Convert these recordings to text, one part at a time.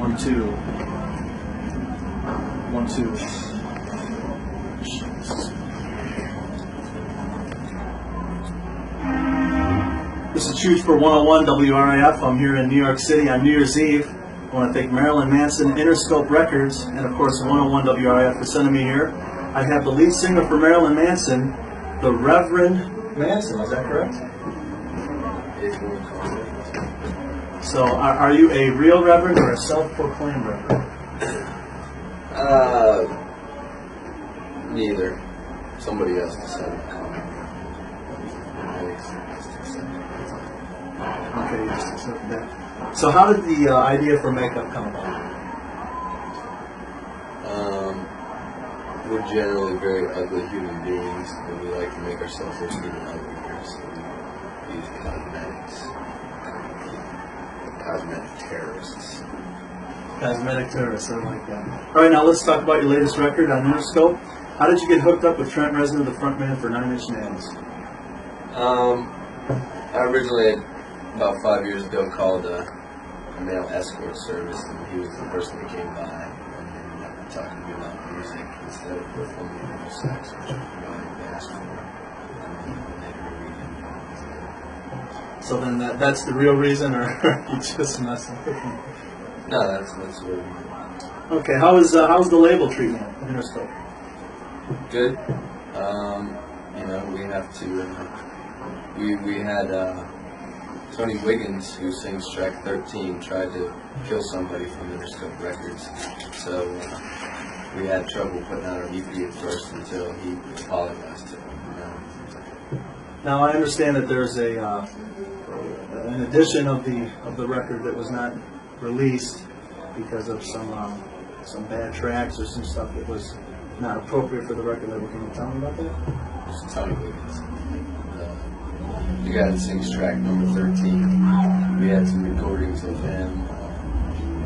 1, 2. 1, 2. This is Choose for 101 WRIF. I'm here in New York City on New Year's Eve. I want to thank Marilyn Manson Interscope Records and of course 101 WRIF for sending me here. I have the lead singer for Marilyn Manson, the Reverend Manson. Is that correct? So, are you a real reverend or a self-proclaimed reverend? Neither. Somebody else decided. Okay, you just accepted that. So, how did the idea for makeup come about? We're generally very ugly human beings, and we like to make ourselves look even uglier, so we use cosmetics. Cosmetic terrorists. Cosmetic terrorists, I like that. All right, now let's talk about your latest record on Interscope. How did you get hooked up with Trent Reznor, the frontman for 9 Inch Nails? I originally, about 5 years ago, called a male escort service, and he was the person that came by and talking to me about music instead of performing oral sex, which I asked for. So then that's the real reason, or you just messing with me? No, that's what. Okay, how was the label treatment of Interscope? Good. We have to. We had Tony Wiggins, who sings track 13, tried to kill somebody from Interscope Records. So we had trouble putting out our EP at first until he apologized to him. Now I understand that there's an edition of the record that was not released because of some bad tracks or some stuff that was not appropriate for the record label. Can you tell me about that? It's Tony Wiggins. The guy that sings track number 13. We had some recordings of him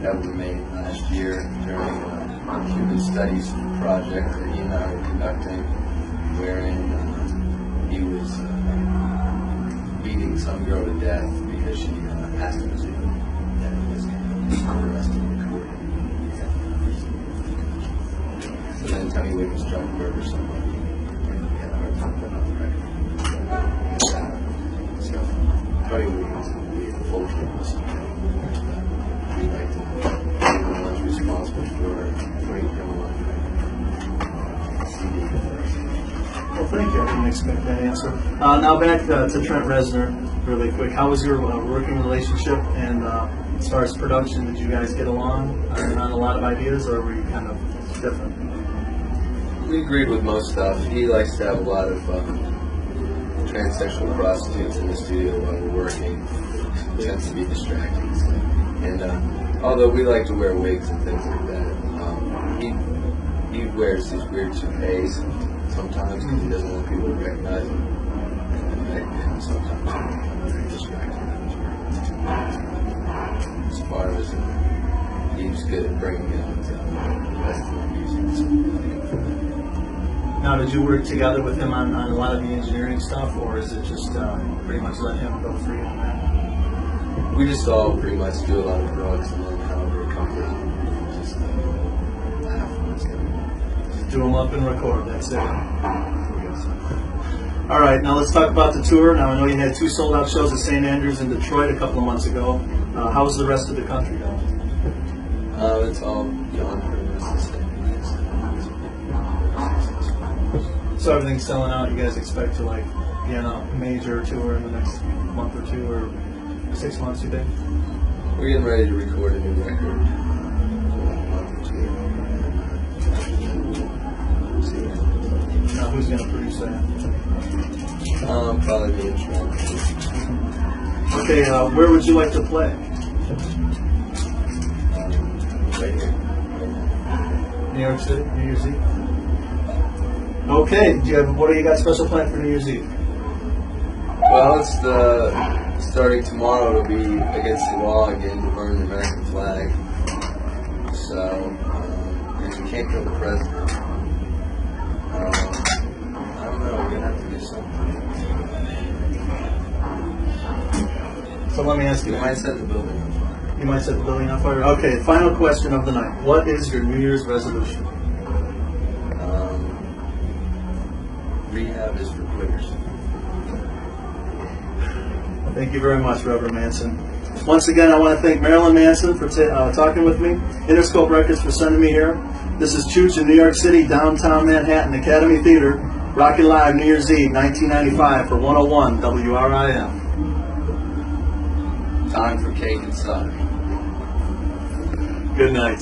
that were made last year during a Cuban Studies project that he and I were conducting, wherein he was beating some girl to death because she asked him to, and he was going to the rest of the recording. So then Tony Wiggins tried to murder somebody, and we had a hard time putting on the record. So Tony Wiggins would be a full journalist. We like to be the ones responsible for putting him on CD. Well, thank you. I didn't expect that answer. Now back to Trent Reznor, really quick. How was your working relationship? And as far as production, did you guys get along on a lot of ideas, or were you kind of different? We agreed with most stuff. He likes to have a lot of transsexual prostitutes in the studio while we're working. It tends to be distracting. So. And although we like to wear wigs and things like that, he wears these weird toupees sometimes because he doesn't want people to recognize him. And sometimes it's very distracting. As far as he's good at bringing out the best of the music. Now, did you work together with him on a lot of the engineering stuff, or is it just pretty much let him go free on that? We just all pretty much do a lot of drugs and then however it comes out. Just have fun together. Do them up and record, that's it. All right, now let's talk about the tour. Now, I know you had 2 sold-out shows at St. Andrews in Detroit a couple of months ago. How's the rest of the country going? It's all gone pretty much the same. So everything's selling out. You guys expect to be on a major tour in the next month or 2 or 6 months, you think? We're getting ready to record a new record in a month or 2. Now, who's going to produce that? Probably me and Trent. Okay, where would you like to play? Right here. New York City, New Year's Eve. Okay, what do you got special planned for New Year's Eve? Well, it's starting tomorrow to be against the wall again to burn the American flag. So, if you can't kill the president, I don't know, we're going to have to do something. So let me ask you, You might set the building on fire. You might set the building on fire. Okay, final question of the night. What is your New Year's resolution? Rehab is for quitters. Thank you very much, Reverend Manson. Once again, I want to thank Marilyn Manson for talking with me, Interscope Records for sending me here. This is Chooch in New York City, downtown Manhattan, Academy Theater, rocking live New Year's Eve, 1995 for 101 WRIF. Time for cake and cider. Good night.